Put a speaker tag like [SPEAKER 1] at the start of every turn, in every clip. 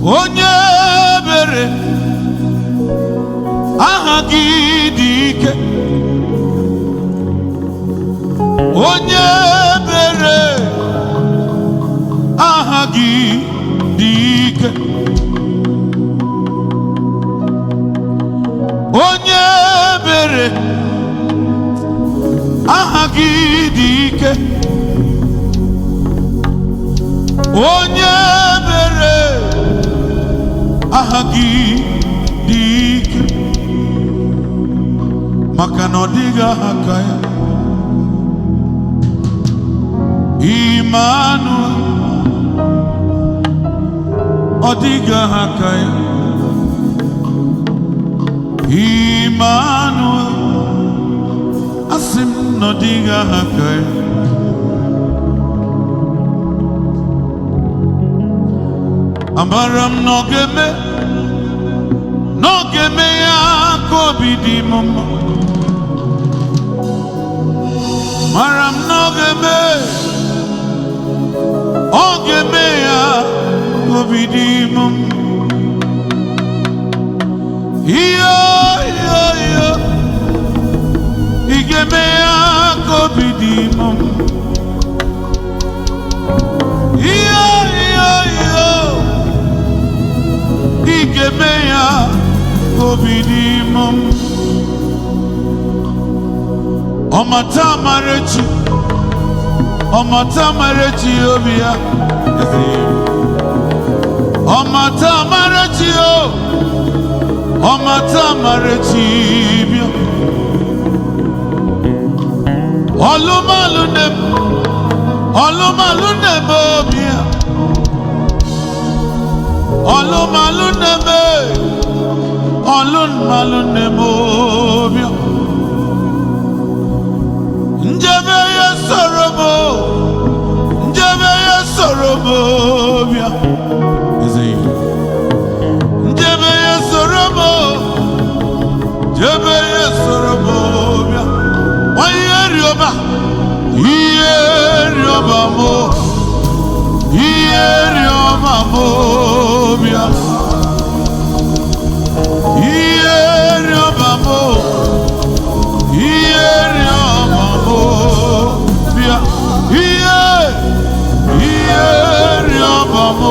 [SPEAKER 1] onye bere aha gị dị ike onye bere aha gị dị ike onye bere aha gị dị ike onye bere aha gị dị ike maka na ọ dịghị aha ka ya Emmanuel ọ dịghị aha ka ya Emmanuel asị m na ọ dịghị aha ka ya amara m na ọ ga-eme ya ka obi dị m mma mara m na ọ ga-eme ya ka obi dị m mma iyo ị ga-eme ya ka obi dị m mma iyo ị ga-eme ya ka obi dị m mma ọmata amarechi obi ya ọmata amarechi bịa ọlụmalụ na-eme obi ya ọlụmalụ na-eme obi ya njebe ya soro m obi ya njebe ya soro m obi ya ihe rịọba m obi ya ihe rịọba m bịa ihe rịọba m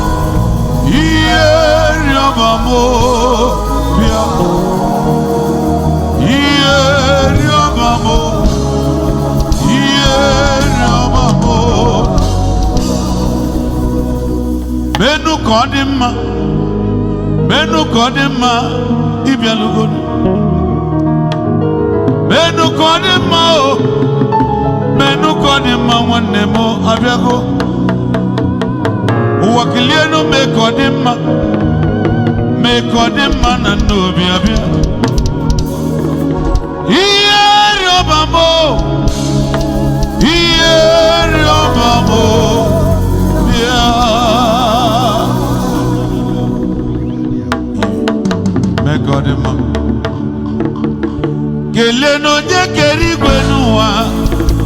[SPEAKER 1] bịa ihe rịọba m menu ka ọ dị mma ịbịalụgodu menu ka ọ dị mma nwanne m abịago ụwa kilienu mee ka ọ dị mma na nna obi abịa ihe rịọba m bịa mee ka ọ dị mma kelee na onye kere igwe n'ụwa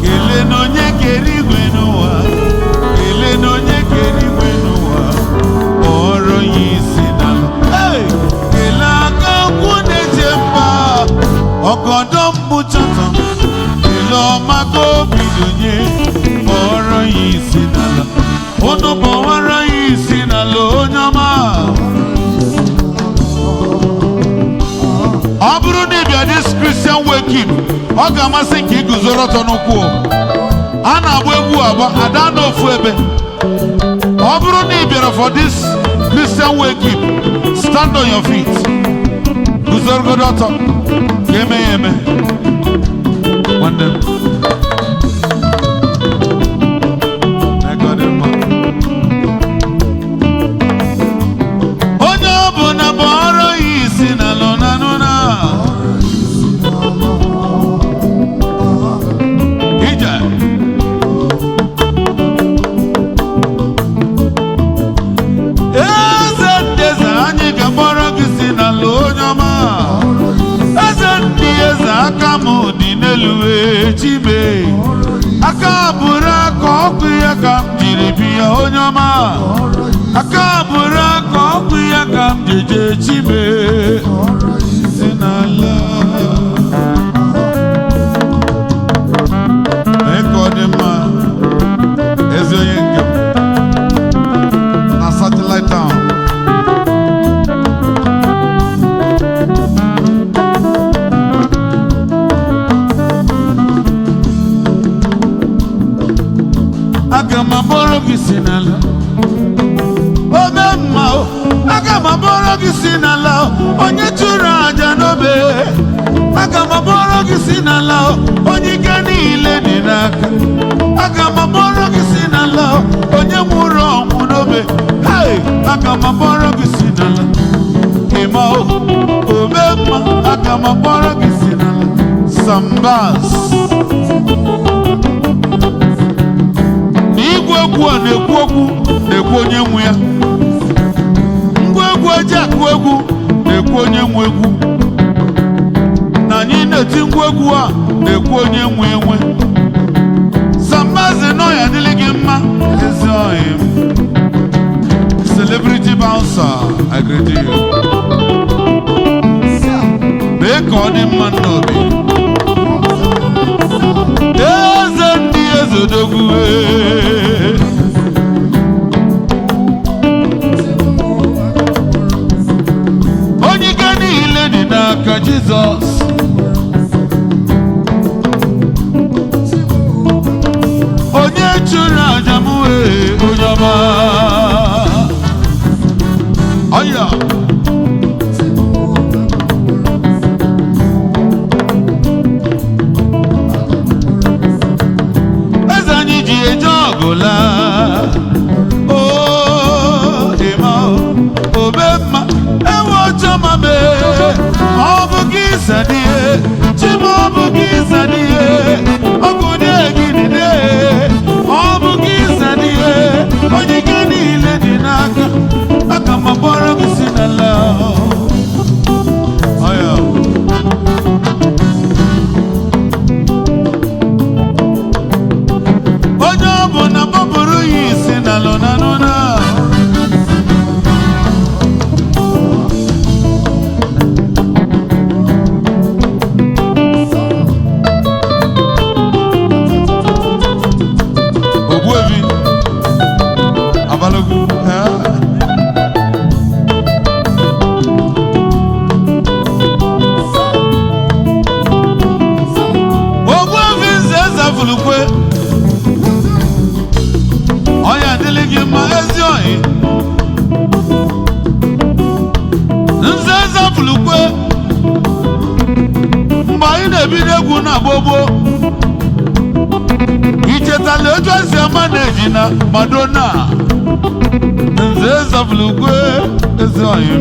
[SPEAKER 1] kelee na onye kere igwe n'ụwa ọrụ ya isi n'ala kelee aka nkwụ na-eche mba ọgọdọ mgbuchata kelee ọma ka obi donye ọrụ ya isi n'ala unu gbọwara ya isi n'ala onye ọma ọ bụrụ na ị bịa dis Christian Wake-up ọ ga-amasị nke iguzoro ọtọ n'ụkwụ a na-agba egwu agba ada n'ofu ebe ọ bụrụ na ị bịara for this Christian Wake-up stand on your feet guzorogodo ọtọ ka eme ya eme nwanne m onye ọ bụ na bụ ọrụ ya isi na lụnanụna eze ndeze anyị ga-akpọrọ gị si n'ala onye ọma eze ndị eze aka m dị n'elu chibe aka bụrụ aka ọkụ ya ka m jiri bịa onye ọma aka bụrụ aka jeje chime sinala ekodima ezoye ngem na satellite town agama boro gisinala omemma agama boro gisinala onye churu aja nobe agama boro gisinala onye gani ile dị n'aka agama boro gisinala onye nwụrụ ọnwụ nobe hey agama boro gisinala ima omemma agama boro gisinala sambas egwu a na-ekwu okwu na-ekwu onye nwe ya ngwa egwu eji akụ egwu na-ekwu onye nwe egwu na anyị na-eti ngwa egwu a na-ekwu onye nwe enwe sambazi nọ ya dịrị gị mma ezi ọhị celebrity bouncer I greet you mee ka ọ dị mma n'obi eze ndị ezodogwu onye ike niile dị n'aka Jizọs onye chụrụ aja m onye ọma ọya eze anyị ji eje ọgụla obemma ewe ọchọma mee ọ bụ gị sadie chima ọ bụ gị sadie ọgụ dị egidide ọ bụ gị sadie onye gị niile dị n'aka aka ma kpọrọ gị si n'ala onye ọ bụ na gbapụrụ ya isi n'alụ na nụna ọya dịrị gị mma ezi ohi nze ezafulukwe mgbe anyị na-ebido egwu na gbogbo ichetala etu esi ama na-eji na Madonna nze ezafulukwe ezi ohi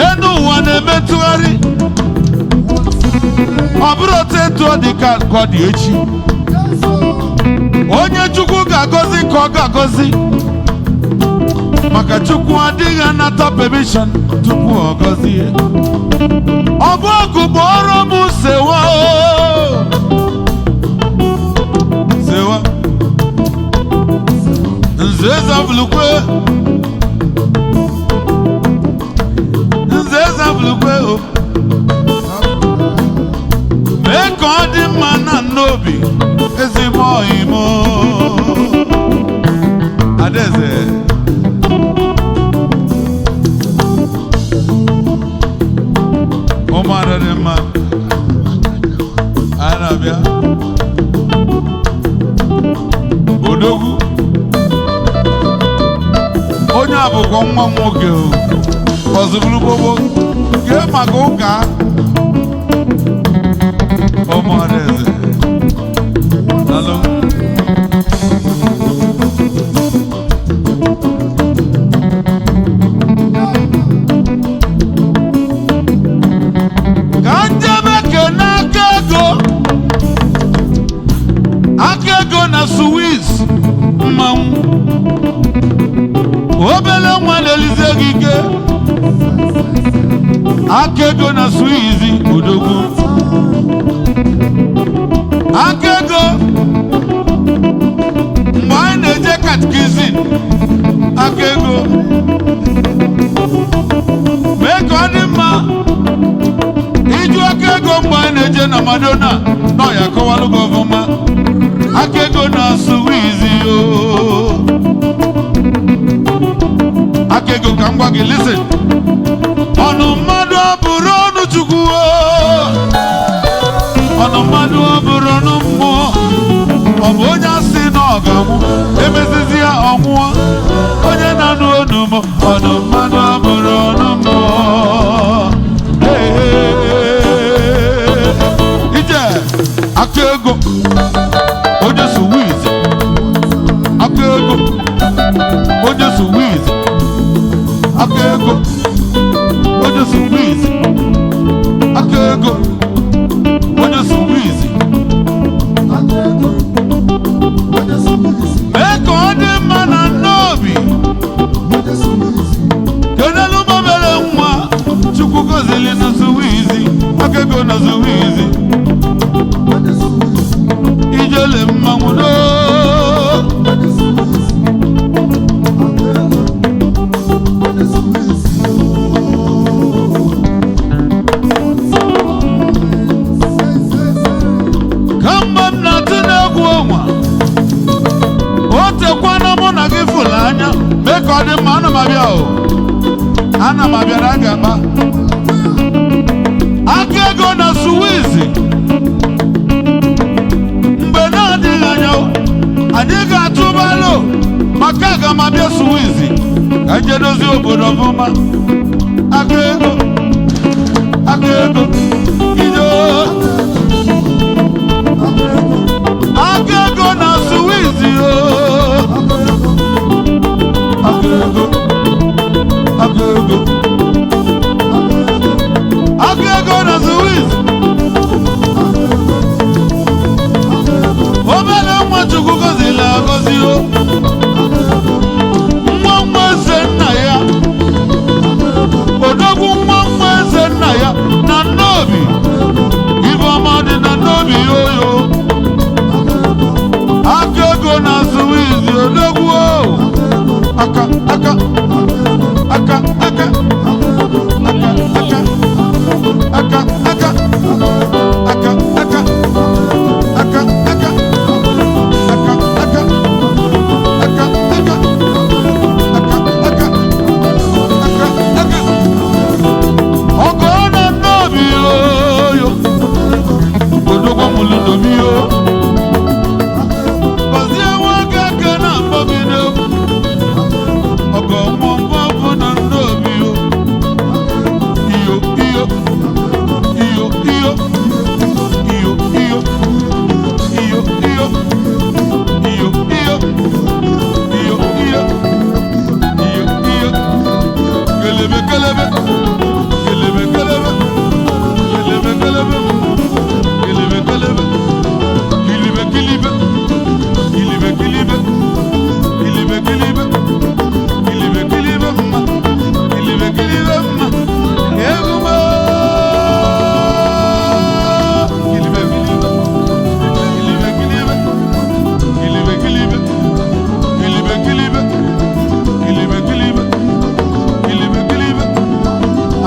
[SPEAKER 1] enu ụwa na-eme ntụgharị ọ bụrụ otu etu ọ dị ka ọ dị echi onye Chukwu ga-agọzi ka ọ ga-agọzi maka Chukwu adịghị anata permission tupu ọ gọzie ọ bụ ọgụ kpọrọ m sewa sewa nze ezafulukwe nze ezafulukwe mee ka ọ dị mma na n'obi ezigbo ọyịmụ Adaeze ụmụada dị mma a na-abịa odogwu onye abụkwa nwa m nwoke ọzụbụrụ gbogbo gee maka ụka ụmụada eze hello aka ego na Swiss mmanwụ obele nwa na-elize gị ike aka ego na Swiss odogwu aka ego mgbe anyị na-eje katkizin aka ego iju akego mgbe na-eje na Madonna nọ ya kọwalụ gị ọfụma akego na Suwizi o akego ka m gwa gị listen ọnụ mmadụ abụrụ ọnụ Chukwu ọnụ mmadụ abụrụ ọnụ mmụọ ọ bụ onye asị na ọ ga-anwụ emezizi ya ọnwụọ onye na-anụ onu m ọnụ mmadụ abụrụ ọnụ mmụọ ije akego onye Suwizi akego onye Suwizi akego onye Suwizi akego onye Suwizi mee ka ọ dị mma na n'obi kenelu mobere nwa Chukwu gọzili na Suwizi akego na Suwizi ijele mmanwụ kamba m na-atụ n'egwu ọnwa o tekwana mụ na gị fụlụ anya mee ka ọ dị mma ana m abịa o ana m abịara gaba akego na Suwizi mgbe na-adịghị anya anyị ga-atụbalụ maka aga m abịa Suwizi ka je dozie obodo ọfụma akego akego ijo akego na Suwizi o akego akego akego na Suwizi obere nwa Chukwu gọzili agọzi o nwa nwa eze nna ya odogwu nwa nwa eze nna ya na n'obi ibe ọma dị na n'obi oyo akego na Suwizi odogwu o aka aka aka aka aka aka aka aka aka aka aka aka Gozie nwoke aka na mkpọbido ọgọ mmụọ bụ na ndobi iyo iyo iyo iyo iyo iyo iyo iyo iyo iyo iyo iyo iyo iyo kelebe kelebe kelebe kelebe kelebe kelebe kelebe kelebe kilibe kilibe kilibe kilibe kilibe kilibe kilibe kilibe mma kilibe kilibe mma eguma kilibe kilibe kilibe kilibe kilibe kilibe kilibe kilibe kilibe kilibe kilibe kilibe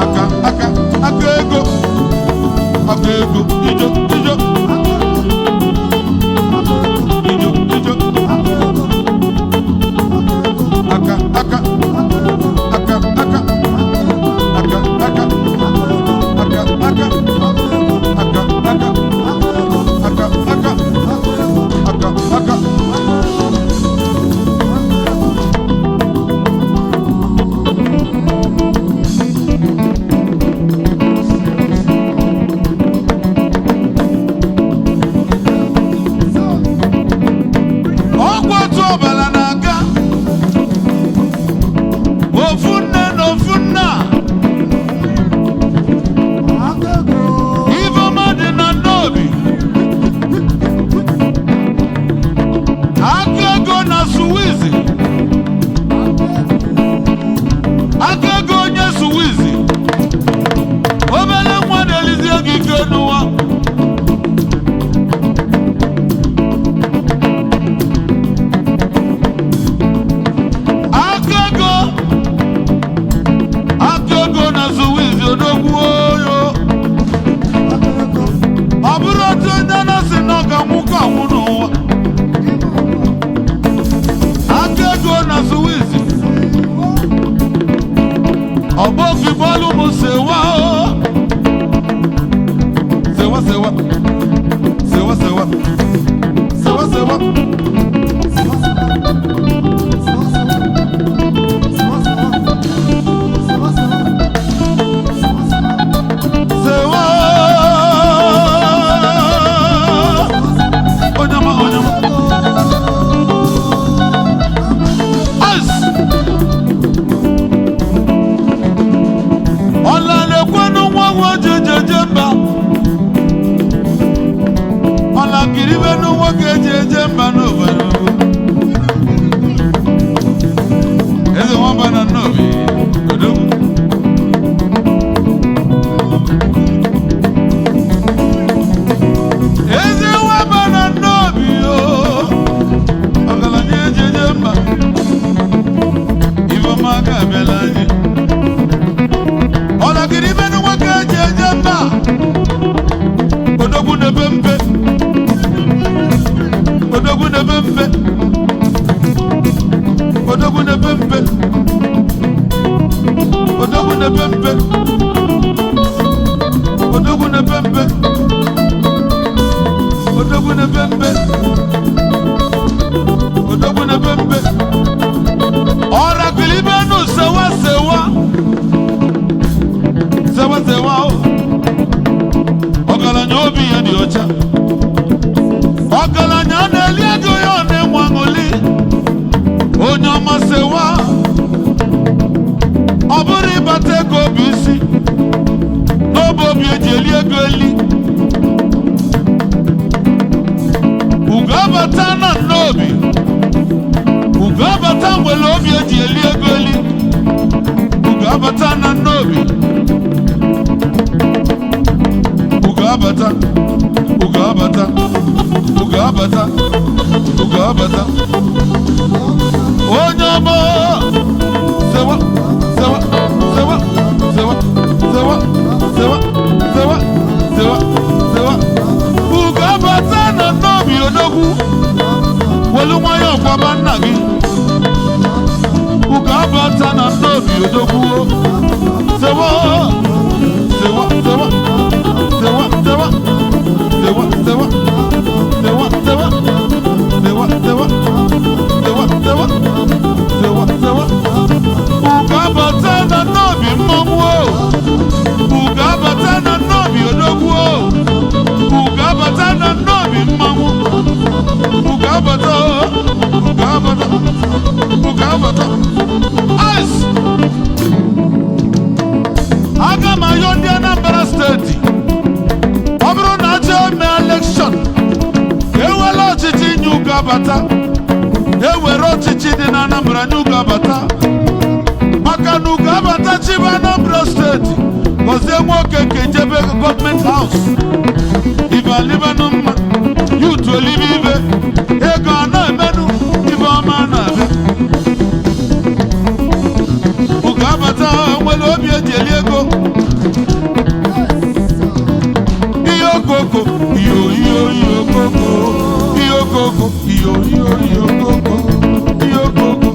[SPEAKER 1] aka aka akego akego ijo ijo aka aka aka aka aka aka aka aka Suwizi. Ọgbọ́n fi bọ́ọ̀lù mu ṣèwá o. Ṣèwá ṣèwá. Ṣèwá ṣèwá. Ṣèwá ṣèwá. Ṣèwá. Onyama onyama. Ice. Ọ̀làlẹ̀kwẹ́nu wọ́n wọ́n jẹjẹjẹ mbà. Ọ̀làkìrìbẹ́nu wọ́n kẹjẹjẹ mbà n'òbẹ̀rẹ̀. Eze wọ́n bá na n'obi odogwu. Eze wọ́n bá na n'obi o. Ọ̀gàlànyé ejẹjẹ mbà. Ifeọma ga-abịala anyị. Ọ̀làkìrìbẹ́nu wọ́n kẹjẹjẹ mbà. Odogwu n'ebe mbe. Odogwu n'ebe mbe. Odogwu n'ebe mbe. Odogwu n'ebe mbe. Odogwu n'ebe mbe. Odogwu n'ebe mbe. Odogwu n'ebe mbe. Ọ̀làkìrìbẹ́nu sewa sewa. Sewa sewa o. Ọ̀gàlànyà obi ya dị ọcha. Ọ̀gàlànyà na-eli ego ya ọ na-enwe aṅụli. Onye ọma sewa. Ọ bụrụ ịbata ego obi isi. N'obe obi eji eli ego eli. Ugo abata na nnobi. Ugo abata nwere obi eji eli ego eli. Ugo abata na nnobi. Ugo abata. Ugo abata. Ugo abata. Ugo abata. Onye ọma. Sewa. Sewa. Sewa. Sewa. Sewa. Sewa. Sewa. Sewa. Sewa. Ugo abata na nnobi odogwu. Welu nwayọ kwaba nna gị. Ugo abata na nnobi odogwu. Sewa. Sewa. Sewa. Sewa. Sewa. Sewa. Sewa. Sewa. Sewa. Sewa. Sewa. Sewa. Sewa. Sewa. Sewa. Ugo abata na nnobi mmanwụ o. Ugo abata na nnobi odogwu o. Ugo abata na nnobi mmanwụ. Ugo abata o. Ugo abata. Ugo abata. Ice. Aga m ayọ ndị Anambra steeti. Ọ bụrụ na achọ eme elekshọn, ewere ọchịchị nye Ugo abata. Ewere ọchịchị dị na Anambra nye Ugo abata. Maka na Ugo abata chibu Anambra steeti. Gozie nwa Okeke jebe gọọmenti haus. Ibe alibenu mma. Yutu olive ibe. Ego a na-emenu. Ibe ọma na-abịa. Ugo abata nwere obi eji eli ego. Iyo okoko. Iyo iyo iyo okoko. Iyo okoko. Iyo iyo iyo okoko. Iyo okoko.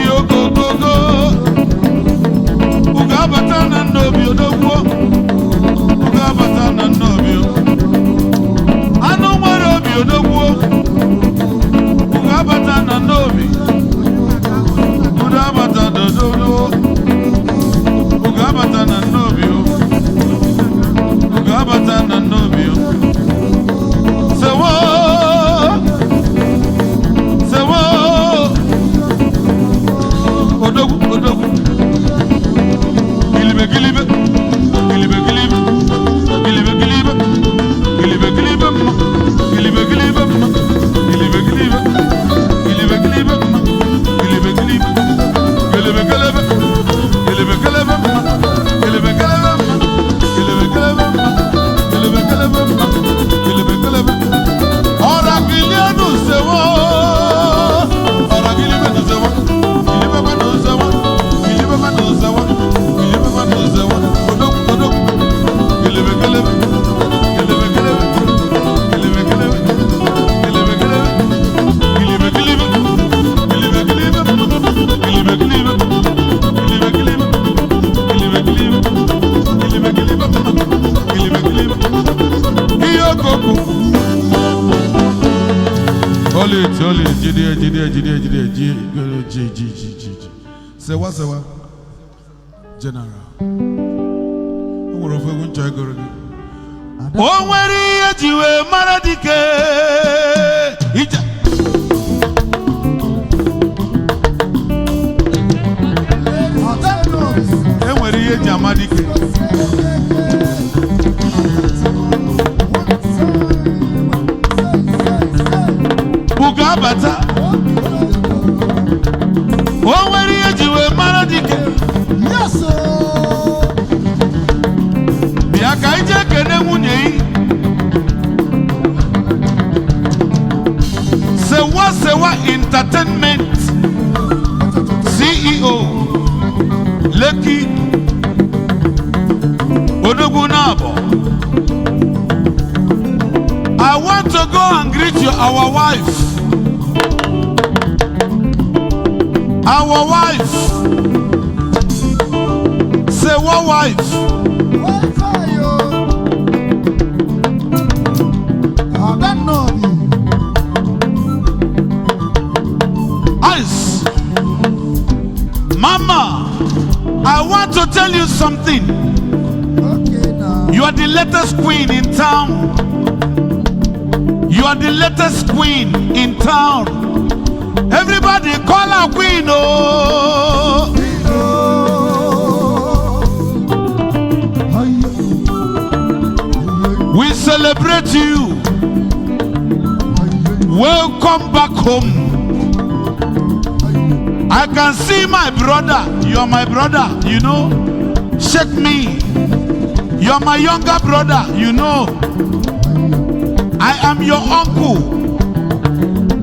[SPEAKER 1] Iyo okoko. Ugo abata na nnobi odogwu. Ugo abata na nnobi. Anụ nwere obi odogwu. Ugo abata na nnobi. Ugo abata na odogwu. Ugo abata na nnobi. Ugo abata na nnobi. Sewa. Totally, G. Say what? General. I'm going to try to go. Oh, where is you, Maradike? Where is Jamadike? Bugabata. Oh, where is you, Maradike? Yes, sir. Biakaije kene munye. Sewa Entertainment CEO Lekki Odogunabo. I want to go and greet you, our wife. Our wife. Say what wife? I don't know. Ice. Mama, I want to tell you something. Okay, now. You are the latest queen in town. You are the latest queen in town. Everybody call her queen, oh. We celebrate you. Welcome back home. I can see my brother. You are my brother, you know. Shake me. You are my younger brother, you know. I am your uncle.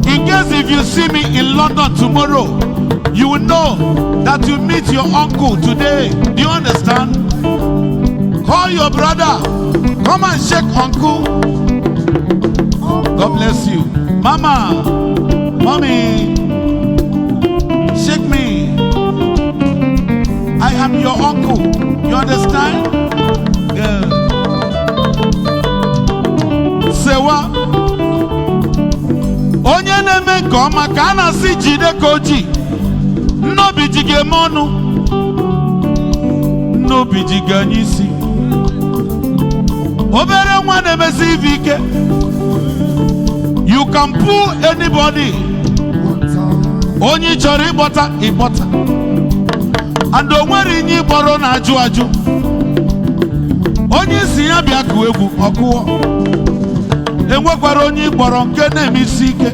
[SPEAKER 1] In case if you see me in London tomorrow, you will know that you meet your uncle today. Do you understand? Call your brother. Come and shake uncle. God bless you. Mama, mommy, shake me. I am your uncle. You understand? Yeah. Say what? Onye neme koma kana si jide koji. No bijige monu. No bijiga nyisi. Obere mwane mesi vike. You can pull anybody. Onye chori ibota. And onwere inyi boro na aju. Onye si ya bia kuegu okuo. Enwekwara onye boro nke na-emisi ike.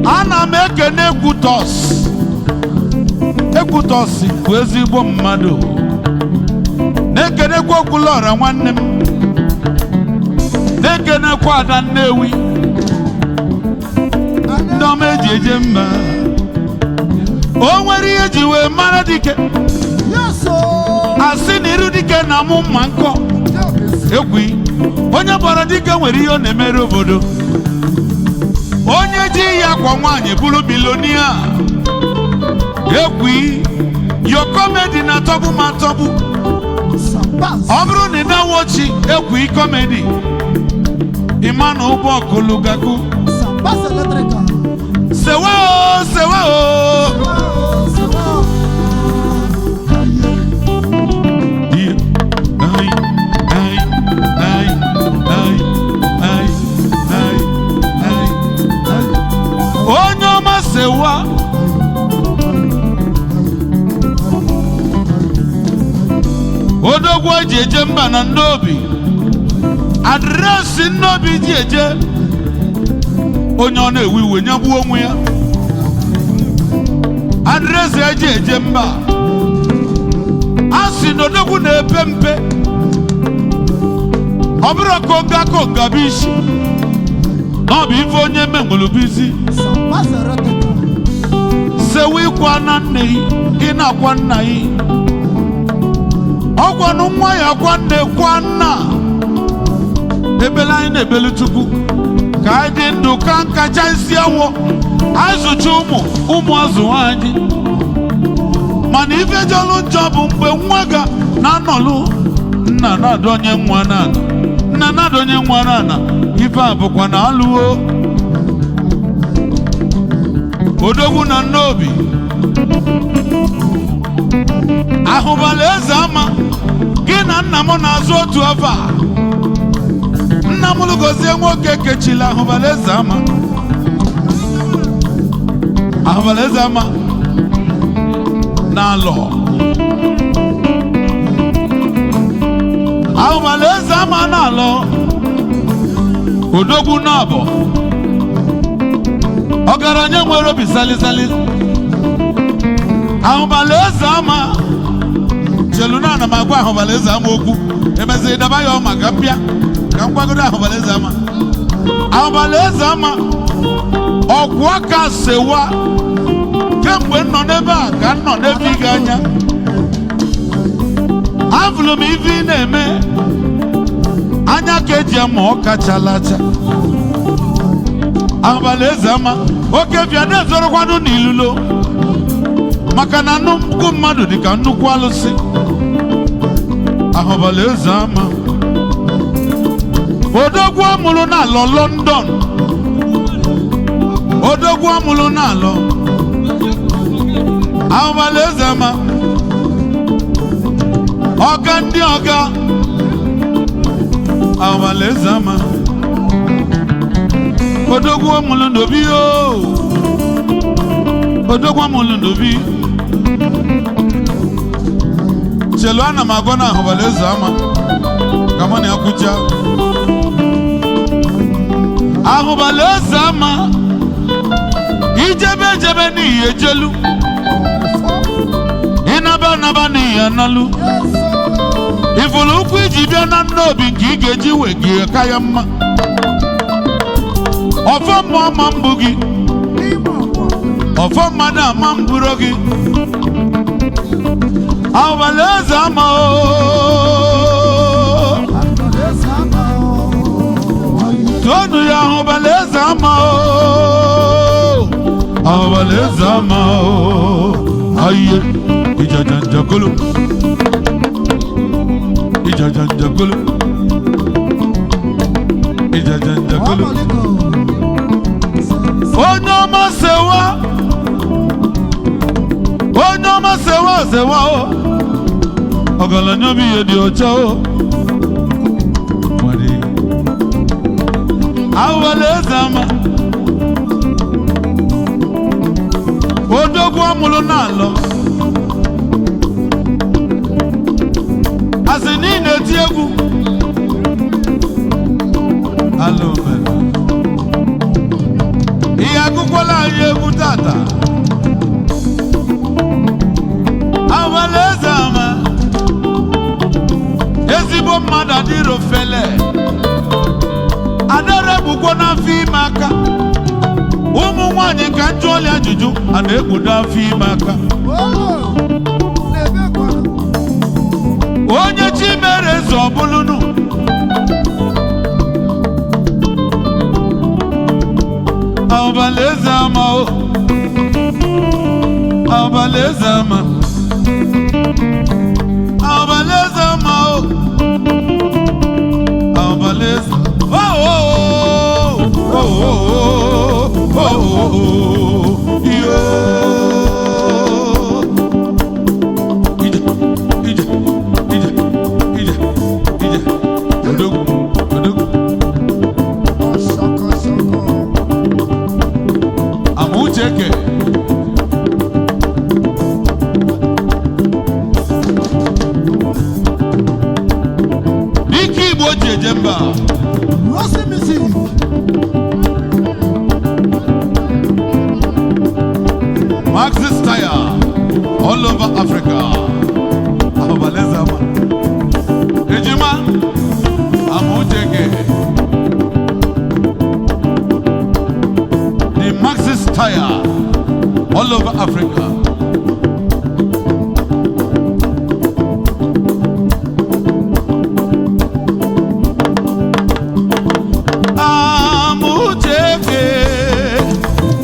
[SPEAKER 1] Ana m ekene Ekwutos bụ ezigbo mmadụ. Na-ekenekwa Okwulora nwanne m. Na-ekenekwa Ada Nnewi. Ndị ọma eji eje mba. O nwere ihe ji wee mara dike. Asị na iru dike na mụ mma nkọ. Egwi onye bọrọ dike nwere ihe ọ na-emere obodo. Onye ji ya kwa nwaanyị bụrụ bilonia. Egwi your comedy na tọbụ ma tọbụ. Ọ bụrụ na ị na-awochi Egwi comedy, ịma na ụgbọ okologaku. Sewa o. Onye ọma sewa. Odogwu eji eje mba na Nnobi. Adreesị Nnobi ji eje. Onye ọ na-ewe iwe nyagbuo onwe ya. Adreesị eji eje mba. Asị na odogwu na-epe mpe. Ọ bụrụ konga bụ isi. Na ọ bụ ife onye mengwulu bụ isi. Sewe ịkwa na nne ị na-akwa nna yi. Ọgwanụ nwa ya kwa nne kwa nna. Ebele anyị na-ebelu Chukwu ka anyị dị ndụ ka nkacha isi awọ. Azụcha ụmụ azụ anyị. Mana ife jọlụ njọ bụ mgbe nwa ga na-anọlụ nna na-adọnye nwa n'ala. Nna na-adọnye nwa n'ala. Ife a bụkwa na alụwo. odogwu na nnobi ahụbala eze ama gị na nna m na-azụ otu afọ a nna m Gozie nwoke kechila ahụbala eze ama n'alọ ahụbala eze ama n'alọ odogwu n'abọ ọgaranya nwere obi salisali ahụbala eze ama cheluna na magwa ahụbala eze ama okwu emezi daba ya ọma ka mpịa ka mgbagodo ahụbala eze ama ọkwụ aka sewa kemgbe nọ n'ebe a ka nọ n'ebe ị ga-anya afụlụ m ife ị na-eme anya ka eji ama ọ kachalacha ahụbala eze ama oke bịa na-ezorokwanụ n'ilulo maka na nnukwu mmadụ dị ka nnukwu alụsị ahụbala eze ama odogwu amụrụ n'alọ London odogwu amụrụ n'alọ ahụbala eze ama ọga ndị ọga ahụbala eze ama odogwu amụrụ n'obi odogwu amụrụ n'obi chelu ana m agwa na ahụbala eze ama ka mụ na ya kwucha ahụbala eze ama ijebe ejebe n'ihi ejelu ịnaba anaba n'ihi analụ ifụlụ ụkwụ iji bịa na nnobi nke ị ga-eji wegie ka ya mma ọfọ mmụọ ma mbụ gị ọfọ mmadụ ama mbụrụ gị ahụbala eze ama tonu ya ahụbala eze ama ahụbala eze ama aye ijajanjakolo onye ọma sewa ọgaranya obi ihe dị ọcha ahụbala eze ama odogwu amụrụ n'alọ asị niile eti egwu alụ mere ihe agụkwala anyị egwu tata ahụbala eze ama ezigbo mmadụ adịrọ fele adara egbukwo n'afọ ime aka ụmụ nwanyị ka njụ ọlị ajụjụ a na-egbudo afọ ime aka onye chi mere eze ọbụlụnụ ahụbala eze ama ahụbala eze ama ahụbala eze ama ahụbala eze OKEKE Dike Igbo ji eje mba
[SPEAKER 2] ROSY MUSIC
[SPEAKER 1] Maxis Tire all over Africa ahụbala eze ama ejima OKEKE the Maxis Tire all over Africa OKEKE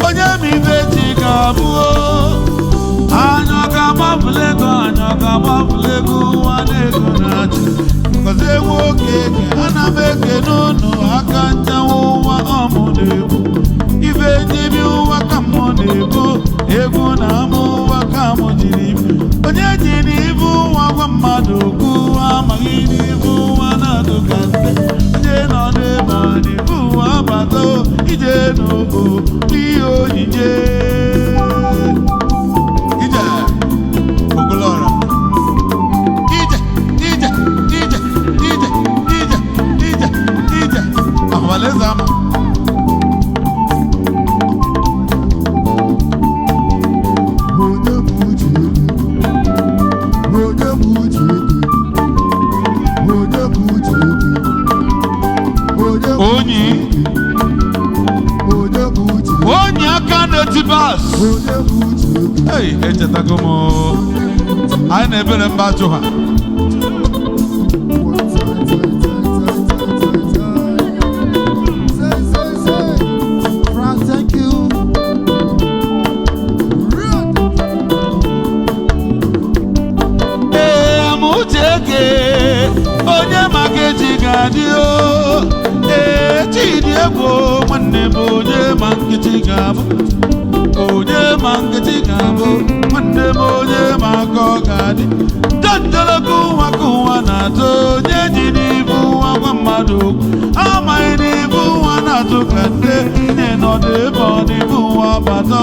[SPEAKER 1] onye mi beji gabu anya ga-agbafulego nwanego na-achị Gozie OKEKE ana m ekene unu aka nchawa ụwa ọmụ na-egbu ibe njibi ụwa ka mmụọ na-egbu mmadụ okwu amaghị n'ihu nwa na-adụgasị ije nọ n'ebe ọ n'ihu nwa bata ije n'ogo ihe onyinye ije ogolora ije ije ije ije ije ije ije ahụbaleze ama onye aka na-eti bas echetago m anyị na-ebere mba ajụ ha onye maka echi ga-adị chidi egwu nwanne m onye ma nkechi ga-abụ onye ma nkechi ga-abụ nwanne m onye ma aka ọ ga-adị jọjọlọkụ nwa ka ụwa na-atụ onye ji n'ibu nwa gwa mmadụ okwu amaghị n'ibu nwa na-atụ ka nne nye nọdụ ebe ọ n'ibu nwa bata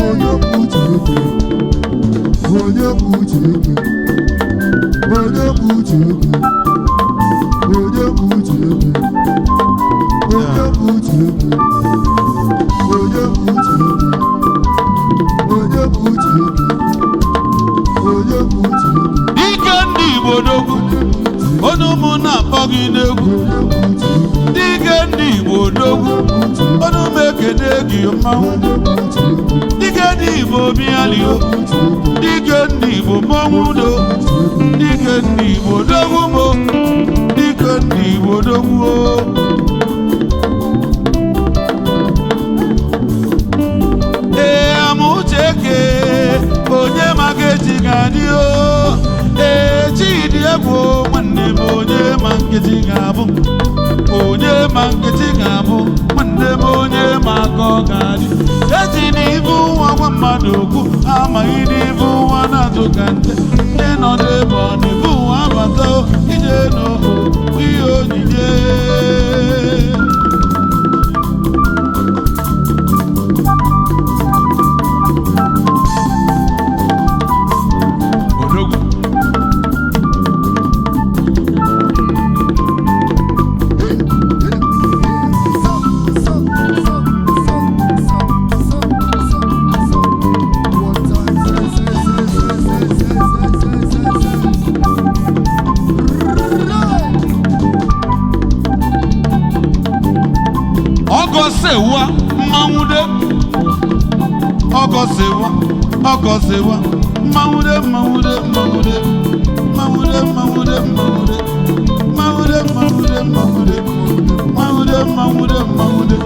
[SPEAKER 2] onye bụ uche eke onye bụ uche eke onye bụ uche eke onye bụ uche eke onye bụ uche eke onye bụ uche eke onye bụ uche eke
[SPEAKER 1] ike ndị Igbo n'ogwu onye ụmụ na-akpọ gị n'egwu dike ndị Igbo n'ogwu onye ụmụ ekene gị mmanwụ dike ndị Igbo bịalio dike ndị Igbo mmọnwụ udo dike ndị Igbo n'ogwu mo dike ndị Igbo n'ogwu amụcheke onye maka echi ga-adị chidi egwu nwanne m onye ma nkechi ga-abụ onye ma nkechi ga-abụ nwanne m onye ma aka ọ ga-adị eji n'ibu nwa gwa mmadụ okwu amaghị n'ibu nwa na-atụ ka nte ndị nọ n'ebe ọ n'ibu nwa bata ije n'ogo ihe onyinye ọgọsewa mmanwude ọgọsewa ọgọsewa mmanwude mmanwude mmanwude mmanwude mmanwude mmanwude mmanwude mmanwude mmanwude mmanwude mmanwude mmanwude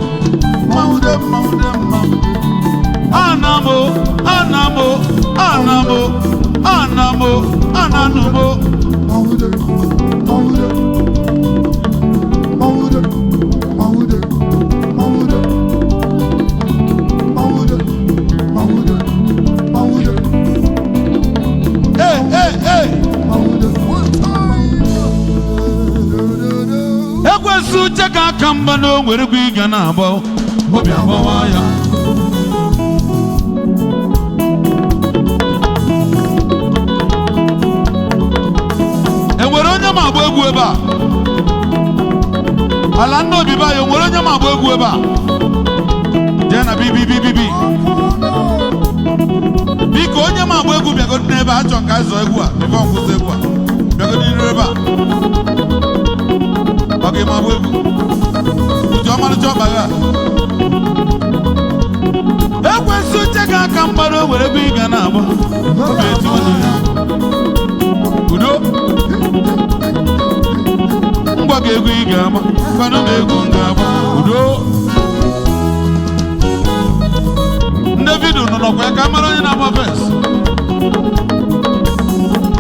[SPEAKER 1] mmanwude mmanwude mmanwude anamo anamo anamo anamo ananumo
[SPEAKER 2] mmanwude mmanwude mmanwude
[SPEAKER 1] ekwensu uche ka aka mba na o nwere gị ga na-agba obi agbawa ya enwere onye ma agba egwu ebe a ala nna obibi anyị nwere onye ma agba egwu ebe a jee na bibi biko onye ma agba egwu bịagodi n'ebe a chọrọ ka anyị zọọ egwu a ebe ọ kwụsị egwu a bịagodi n'iru ebe a ọ ga-eme agba egwu uche ọmarịcha ọkpa ya ekwensu uche ga aka mgbado were ebe ị ga na-agba obi etiwado ya udo ngwa ga egwu ị ga-agba kwanụ na egwu m ga-agba udo ndị vidio nọ n'ọkwa ya ka mara onye na-agba fes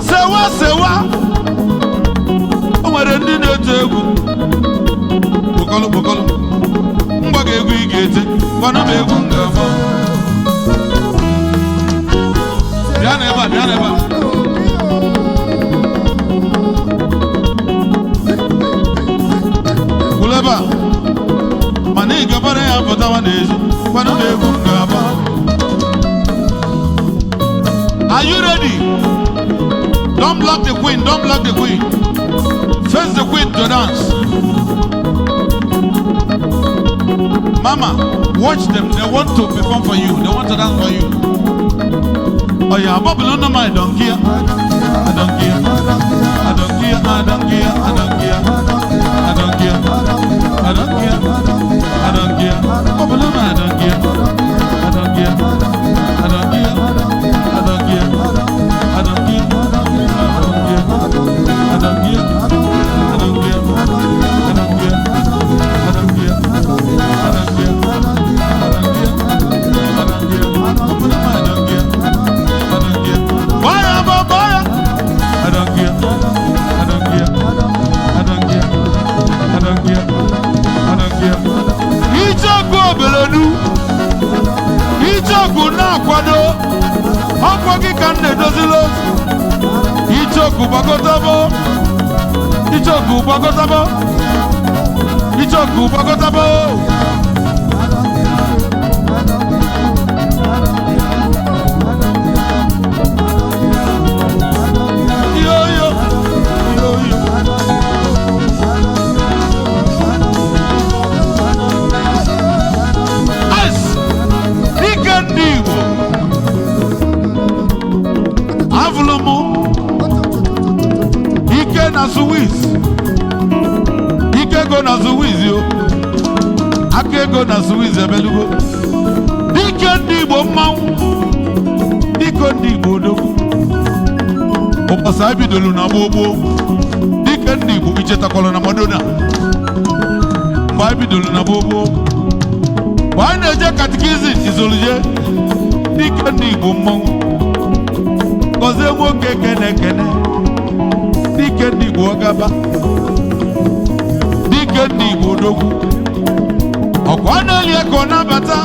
[SPEAKER 1] sewa sewa o nwere ndị na-eto egwu kpokọlụ kpokọlụ ngwa ga egwu ị ga-ete kwanụ na egwu m ga-agba bịa na ebe a never. Kuleba, mani gabare ya pota days. Pano devu gaba. Are you ready? Don't block the queen. Don't block the queen. Face the queen to dance. Mama, watch them. They want to perform for you. They want to dance for you. Oh yeah, Babylon, no, I don't care. I don't care. I don't care. I don't care. I don't care. I don't care. I don't care. I don't care. Babylon, I don't care. I don't care. I don't care. I don't care. I don't care. I don't care. I don't care. I don't care. I don't care. I don't care. I don't care. Ichoku na kwado ọkwa gị ka nne dozilo Ichoku gbagotabo Ichoku gbagotabo Ichoku gbagotabo Ike go na Suwiz yo. Ake go na Suwiz ebelugo. Dike ndị Igbo mmanwụ. Dike ndị Igbo odogwu. Ụbọchị bidolu na gbogbo. Dike ndị Igbo ichetakwala na Madonna. Mgbe bidolu na gbogbo. Mgbe anyị na-eje katikizim izoluje. Dike ndị Igbo mmanwụ. Gozie nwoke kene kene. Dike ndị Igbo ọgaba. Dike ndị Igbo odogwu. Ọkwa na-eli ego nabata.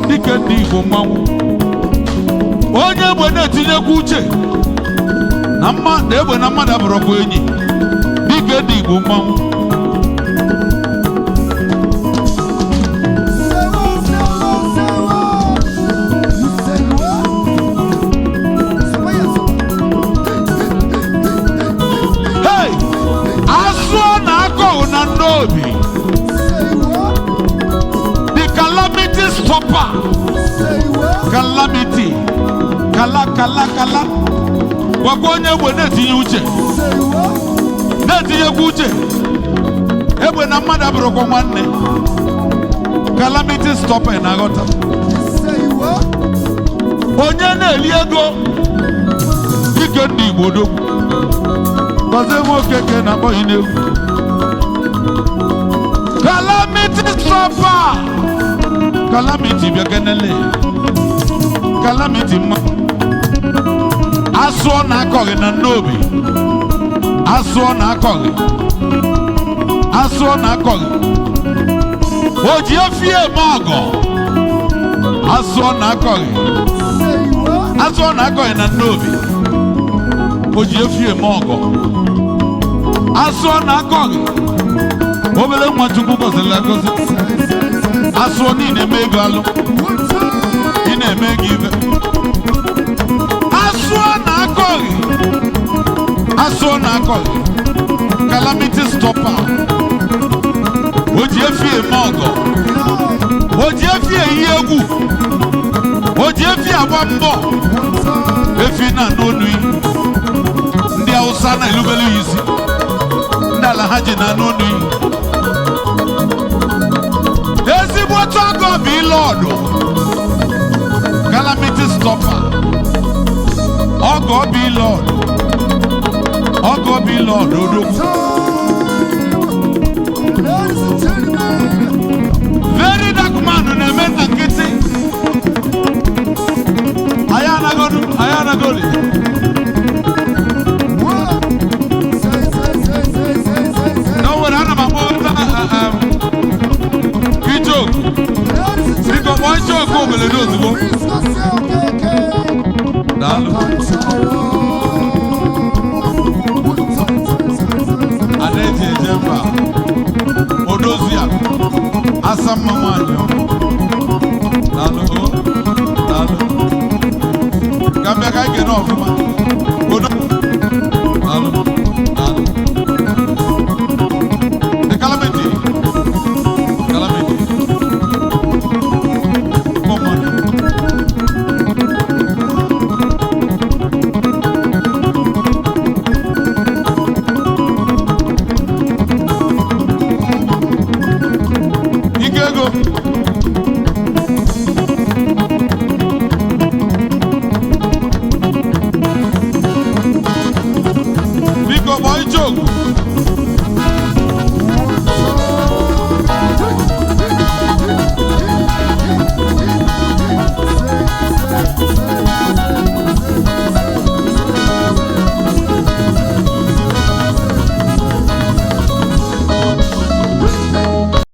[SPEAKER 1] Dike ndị Igbo mmanwụ. Onye egbe na-etinyekwa uche na egbe na mmadụ abụrụkwa enyi. Dike ndị Igbo mmanwụ. The calamity stopper. Calamity. Kala. Wagonye we netinye uche. Netinye uche. Egbe na mmadụ abụrụkwa nwanne. Calamity stopper na agọta. Onye na-eli ego. Dike ndị Igbo odogwu. Gozie OKEKE na akpọ inegwu. Calamity stopper. Calamity bịakenele. Calamity mma. Asụọ na akọghị na n'obi. Asụọ na akọghị. Asụọ na akọghị. O ji efi eme ọgọ. Asụọ na akọghị. Asụọ na akọghị na n'obi. O ji efi eme ọgọ. Asụọ na akọghị. Obele nwa Chukwu gọziri agọzi. Asụọ niile eme ego alụ. Ị na-eme ego ibe. Asụọ na akọghị. Asụọ na akọghị. Calamity stopper. O ji efi eme ọgọ. O ji efi eyi egwu. O ji efi agba mbọ. Efi na n'onu yi. Ndị Hausa na elubelu isi. Ndị ala ha ji na n'onu yi. Ezigbo ọgọ bụ ile ọdụ. Calamity stopper. Ọgọ bụ ile ọdụ. Ọgọ bụ ile ọdụ odogwu. Very dark man na-eme na nkịtị. Anyị anagodu. N'onwere ana m akpọ Ichoku. Biko kpọọ Ichoku obelede ozugbo. Daalụ. Ada eji eje mba. Odozia. Asa mma nwanyị.